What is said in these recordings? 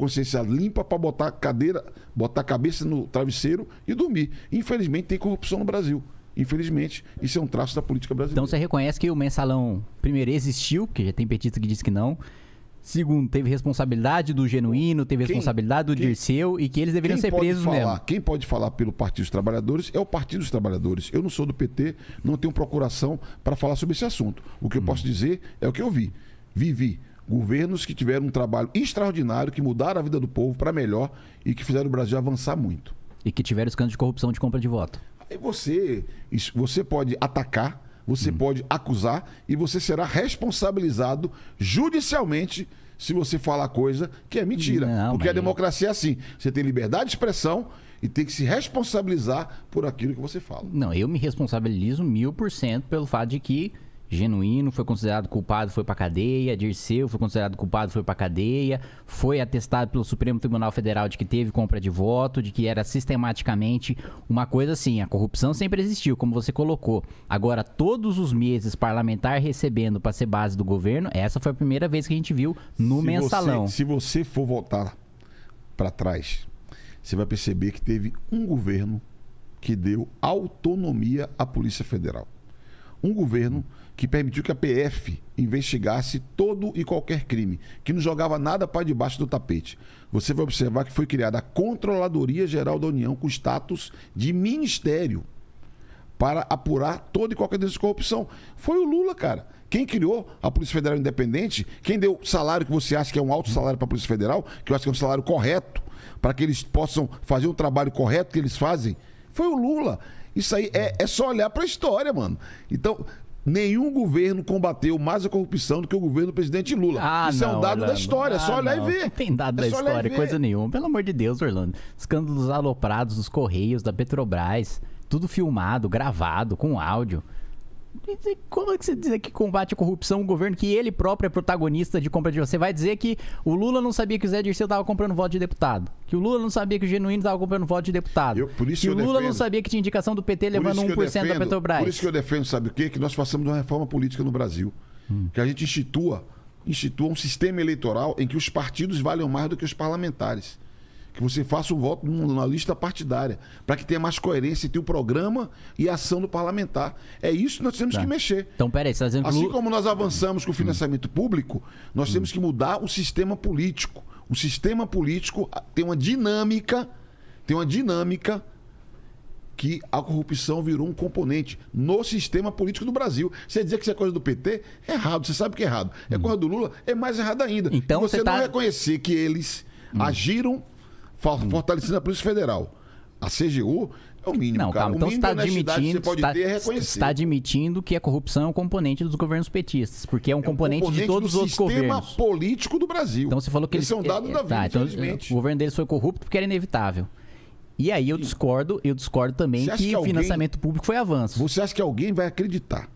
consciência limpa para botar a cabeça no travesseiro e dormir. Infelizmente tem corrupção no Brasil. Infelizmente, isso é um traço da política brasileira. Então você reconhece que o mensalão, primeiro, existiu, porque já tem petista que diz que não. Segundo, teve responsabilidade do Genuíno, teve responsabilidade do Dirceu e que eles deveriam ser presos mesmo. Quem pode falar pelo Partido dos Trabalhadores é o Partido dos Trabalhadores. Eu não sou do PT, não tenho procuração para falar sobre esse assunto. O que eu posso dizer é o que eu vi. Vivi governos que tiveram um trabalho extraordinário, que mudaram a vida do povo para melhor e que fizeram o Brasil avançar muito. E que tiveram escândalo de corrupção de compra de voto. Aí você pode atacar, você pode acusar e você será responsabilizado judicialmente se você falar coisa que é mentira. Não, porque a democracia é assim. Você tem liberdade de expressão e tem que se responsabilizar por aquilo que você fala. Não, eu me responsabilizo 1000% pelo fato de que Genuíno foi considerado culpado, foi pra cadeia. Dirceu foi considerado culpado, foi pra cadeia. Foi atestado pelo Supremo Tribunal Federal de que teve compra de voto, de que era sistematicamente uma coisa assim. A corrupção sempre existiu, como você colocou. Agora, todos os meses, parlamentar recebendo pra ser base do governo, essa foi a primeira vez que a gente viu no mensalão. Se você for voltar pra trás, você vai perceber que teve um governo que deu autonomia à Polícia Federal. Um governo que permitiu que a PF investigasse todo e qualquer crime, que não jogava nada para debaixo do tapete. Você vai observar que foi criada a Controladoria Geral da União com status de ministério para apurar toda e qualquer denúncia de corrupção. Foi o Lula, cara. Quem criou a Polícia Federal Independente, quem deu salário que você acha que é um alto salário para a Polícia Federal, que eu acho que é um salário correto, para que eles possam fazer o trabalho correto que eles fazem, foi o Lula. Isso aí é só olhar para a história, mano. Então, nenhum governo combateu mais a corrupção do que o governo do presidente Lula. Isso é um dado da história, é só olhar e ver. Não tem dado da história, coisa nenhuma. Pelo amor de Deus, Orlando. Escândalos aloprados dos Correios, da Petrobras, tudo filmado, gravado, com áudio. Como é que você diz que combate a corrupção um governo que ele próprio é protagonista de compra de voto? Você vai dizer que o Lula não sabia que o Zé Dirceu estava comprando voto de deputado, que o Lula não sabia que o Genuíno estava comprando voto de deputado, que o Lula não sabia que tinha indicação do PT levando 1% da Petrobras. Por isso que eu defendo, sabe o quê? Que nós façamos uma reforma política no Brasil. Que a gente institua um sistema eleitoral em que os partidos valham mais do que os parlamentares. Que você faça um voto numa lista partidária, para que tenha mais coerência entre o programa e a ação do parlamentar. É isso que nós temos que mexer. Então, peraí, você está dizendo que assim como nós avançamos com o financiamento público, nós temos que mudar o sistema político. O sistema político tem uma dinâmica que a corrupção virou um componente no sistema político do Brasil. Você dizer que isso é coisa do PT, é errado. Você sabe que é errado. É coisa do Lula, é mais errado ainda. Então, você não reconhecer que eles agiram fortalecendo a Polícia Federal. A CGU é o mínimo, não, cara. Calma, então você está admitindo, que você pode ter é reconhecer. Você está admitindo que a corrupção é um componente dos governos petistas, porque é um componente de todos os outros governos. É sistema político do Brasil. Então você falou que esse é um dado da vida, infelizmente. Então, o governo deles foi corrupto porque era inevitável. E aí eu discordo também que o financiamento público foi avanço. Você acha que alguém vai acreditar?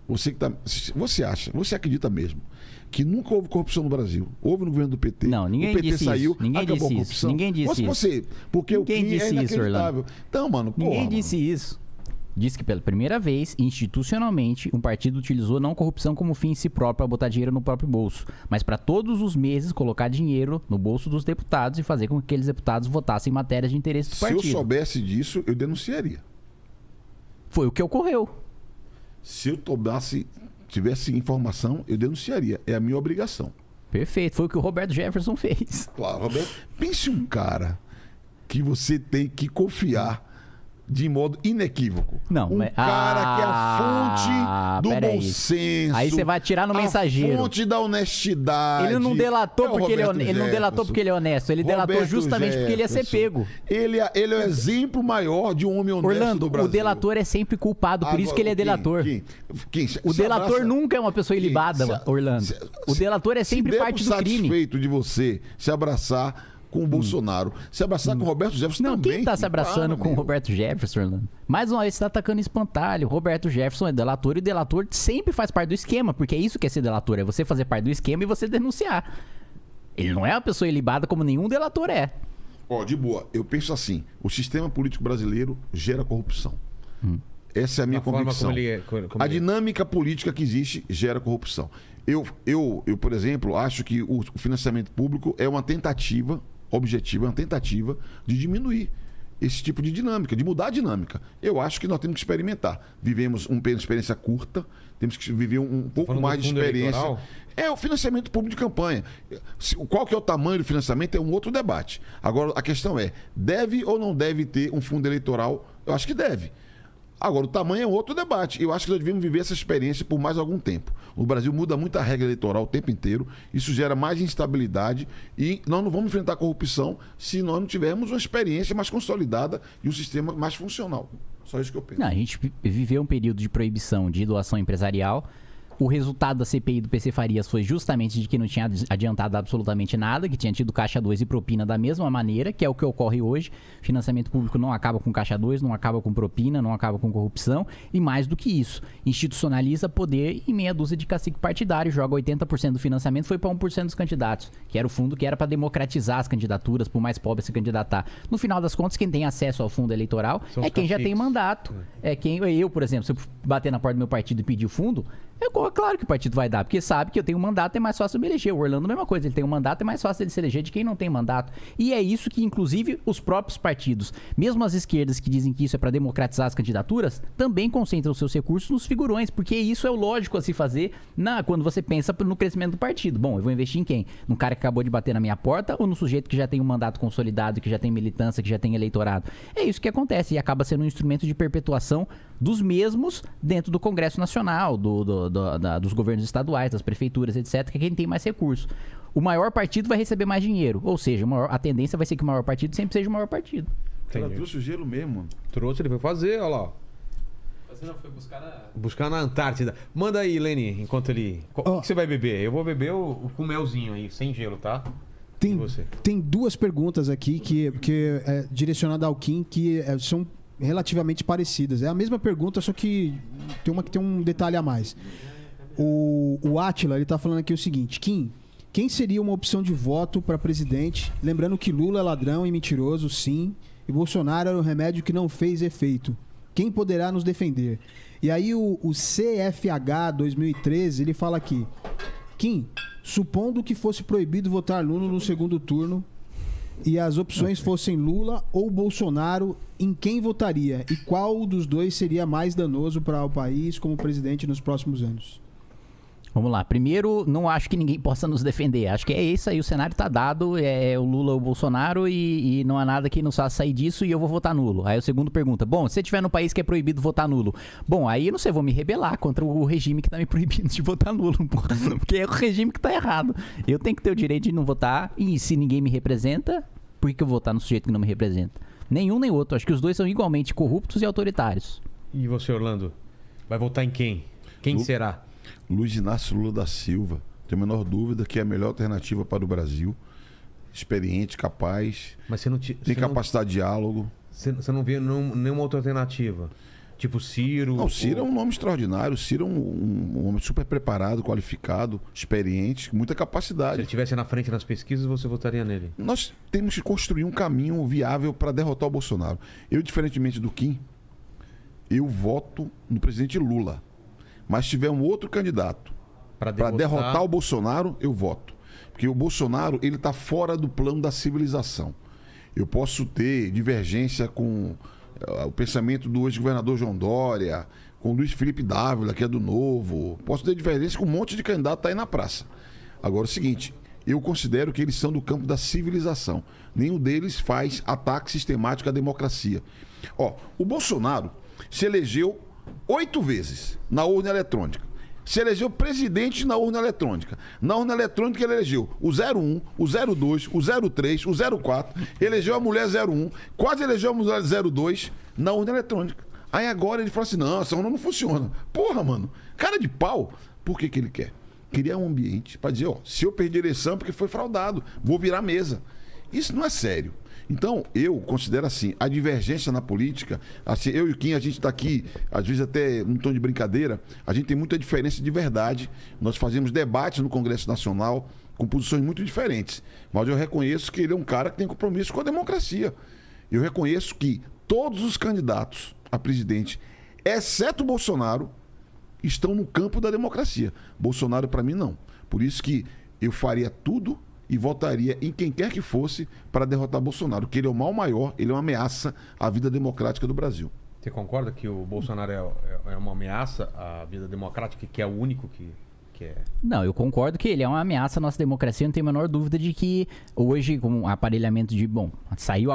Você acredita mesmo que nunca houve corrupção no Brasil? Houve no governo do PT. Não, ninguém o PT disse saiu, isso. Ninguém acabou disse a corrupção. Ninguém disse isso. Porque ninguém o que disse é inacreditável. Isso, então, mano, ninguém disse isso. Diz que pela primeira vez, institucionalmente, um partido utilizou não corrupção como fim em si próprio para botar dinheiro no próprio bolso, mas para todos os meses colocar dinheiro no bolso dos deputados e fazer com que aqueles deputados votassem em matérias de interesse do partido. Se eu soubesse disso, eu denunciaria. Foi o que ocorreu. Se eu tivesse informação, eu denunciaria. É a minha obrigação. Perfeito. Foi o que o Roberto Jefferson fez. Claro, Roberto. Pense um cara que você tem que confiar de modo inequívoco. Não, cara que é a fonte do bom senso. Aí você vai atirar no mensageiro. A fonte da honestidade. Ele não delatou porque ele não delatou porque ele é honesto. Ele delatou justamente porque ele ia ser pego. Ele é o exemplo maior de um homem honesto Orlando, do Brasil. O delator é sempre culpado, por isso que ele é delator. O delator nunca é uma pessoa ilibada, Orlando. O delator é sempre parte do crime. Satisfeito de você se abraçar com o Bolsonaro. Se abraçar com o Roberto Jefferson também. Quem tá se abraçando com o Roberto Jefferson, Orlando? Mais uma vez você tá atacando espantalho. Roberto Jefferson é delator e o delator sempre faz parte do esquema, porque é isso que é ser delator, é você fazer parte do esquema e você denunciar. Ele não é uma pessoa ilibada como nenhum delator é. De boa, eu penso assim, o sistema político brasileiro gera corrupção. Essa é a minha convicção. A ele... dinâmica política que existe gera corrupção. Eu, por exemplo, acho que o financiamento público é uma tentativa objetiva, é uma tentativa de diminuir esse tipo de dinâmica, de mudar a dinâmica. Eu acho que nós temos que experimentar. Vivemos uma experiência curta, temos que viver um pouco mais de experiência. Eleitoral? É o financiamento público de campanha. Qual que é o tamanho do financiamento é um outro debate. Agora, a questão é, deve ou não deve ter um fundo eleitoral? Eu acho que deve. Agora, o tamanho é outro debate. Eu acho que nós devemos viver essa experiência por mais algum tempo. O Brasil muda muito a regra eleitoral o tempo inteiro. Isso gera mais instabilidade e nós não vamos enfrentar a corrupção se nós não tivermos uma experiência mais consolidada e um sistema mais funcional. Só isso que eu penso. Não, a gente viveu um período de proibição de doação empresarial. O resultado da CPI do PC Farias foi justamente de que não tinha adiantado absolutamente nada, que tinha tido caixa 2 e propina da mesma maneira, que é o que ocorre hoje. Financiamento público não acaba com caixa 2, não acaba com propina, não acaba com corrupção. E mais do que isso, institucionaliza poder em meia dúzia de cacique partidário, joga 80% do financiamento, foi para 1% dos candidatos, que era o fundo que era para democratizar as candidaturas, por mais pobre se candidatar. No final das contas, quem tem acesso ao fundo eleitoral é quem já tem mandato. É quem eu, por exemplo, se eu bater na porta do meu partido e pedir o fundo, claro que o partido vai dar, porque sabe que eu tenho um mandato, é mais fácil me eleger. O Orlando, a mesma coisa, ele tem um mandato, é mais fácil ele se eleger de quem não tem mandato. E é isso que, inclusive, os próprios partidos, mesmo as esquerdas que dizem que isso é para democratizar as candidaturas, também concentram seus recursos nos figurões, porque isso é o lógico a se fazer quando você pensa no crescimento do partido. Bom, eu vou investir em quem? No cara que acabou de bater na minha porta ou no sujeito que já tem um mandato consolidado, que já tem militância, que já tem eleitorado? É isso que acontece e acaba sendo um instrumento de perpetuação dos mesmos dentro do Congresso Nacional, dos governos estaduais, das prefeituras, etc., que é quem tem mais recursos. O maior partido vai receber mais dinheiro, ou seja, a tendência vai ser que o maior partido sempre seja o maior partido. Ela trouxe o gelo mesmo, mano. Trouxe, ele foi fazer, olha lá. Fazer não, foi buscar Buscar na Antártida. Manda aí, Leni, enquanto ele... O que você vai beber? Eu vou beber o com melzinho aí, sem gelo, tá? Tem duas perguntas aqui que é direcionada ao Kim, que são relativamente parecidas. É a mesma pergunta, só que tem uma que tem um detalhe a mais. O Átila, ele tá falando aqui o seguinte: Kim, quem seria uma opção de voto para presidente? Lembrando que Lula é ladrão e mentiroso, sim, e Bolsonaro era um remédio que não fez efeito. Quem poderá nos defender? E aí o CFH 2013, ele fala aqui: Kim, supondo que fosse proibido votar Lula no segundo turno e as opções fossem Lula ou Bolsonaro, em quem votaria? E qual dos dois seria mais danoso para o país como presidente nos próximos anos? Vamos lá. Primeiro, não acho que ninguém possa nos defender. Acho que é isso aí, o cenário tá dado, é o Lula ou o Bolsonaro e não há nada que nos faça sair disso e eu vou votar nulo. Aí o segundo pergunta, bom, se você estiver no país que é proibido votar nulo, bom, aí eu não sei, vou me rebelar contra o regime que tá me proibindo de votar nulo, porque é o regime que tá errado. Eu tenho que ter o direito de não votar e se ninguém me representa, por que eu vou votar no sujeito que não me representa? Nenhum nem outro. Acho que os dois são igualmente corruptos e autoritários. E você, Orlando? Vai votar em quem? Quem será? Luiz Inácio Lula da Silva. Tenho a menor dúvida que é a melhor alternativa para o Brasil. Experiente, capaz. Mas você não tem capacidade de diálogo. Você não vê nenhuma outra alternativa? Tipo Ciro? Não, Ciro é um nome extraordinário. Ciro é um homem super preparado, qualificado, experiente, com muita capacidade. Se ele estivesse na frente nas pesquisas, você votaria nele? Nós temos que construir um caminho viável para derrotar o Bolsonaro. Eu, diferentemente do Kim, eu voto no presidente Lula. Mas se tiver um outro candidato para derrotar o Bolsonaro, eu voto. Porque o Bolsonaro, ele está fora do plano da civilização. Eu posso ter divergência com o pensamento do ex-governador João Dória, com o Luiz Felipe Dávila, que é do Novo. Posso ter divergência com um monte de candidato que está aí na praça. Agora é o seguinte, eu considero que eles são do campo da civilização. Nenhum deles faz ataque sistemático à democracia. O Bolsonaro se elegeu 8 vezes na urna eletrônica. Se elegeu presidente na urna eletrônica. Na urna eletrônica ele elegeu o 01, o 02, o 03, o 04, elegeu a mulher 01, quase elegeu a mulher 02 na urna eletrônica. Aí agora ele fala assim, não, essa urna não funciona. Porra, mano, cara de pau. Por que ele quer? Criar um ambiente para dizer, se eu perdi a eleição é porque foi fraudado, vou virar mesa. Isso não é sério. Então, eu considero assim, a divergência na política, assim, eu e o Kim, a gente está aqui, às vezes até num tom de brincadeira, a gente tem muita diferença de verdade. Nós fazemos debates no Congresso Nacional com posições muito diferentes. Mas eu reconheço que ele é um cara que tem compromisso com a democracia. Eu reconheço que todos os candidatos a presidente exceto o Bolsonaro, estão no campo da democracia. Bolsonaro, para mim, não. Por isso que eu faria tudo e votaria em quem quer que fosse para derrotar Bolsonaro, que ele é o mal maior, ele é uma ameaça à vida democrática do Brasil. Você concorda que o Bolsonaro é uma ameaça à vida democrática, que é o único que é... Não, eu concordo que ele é uma ameaça à nossa democracia, não tenho a menor dúvida de que hoje, com o aparelhamento de... Bom, saiu a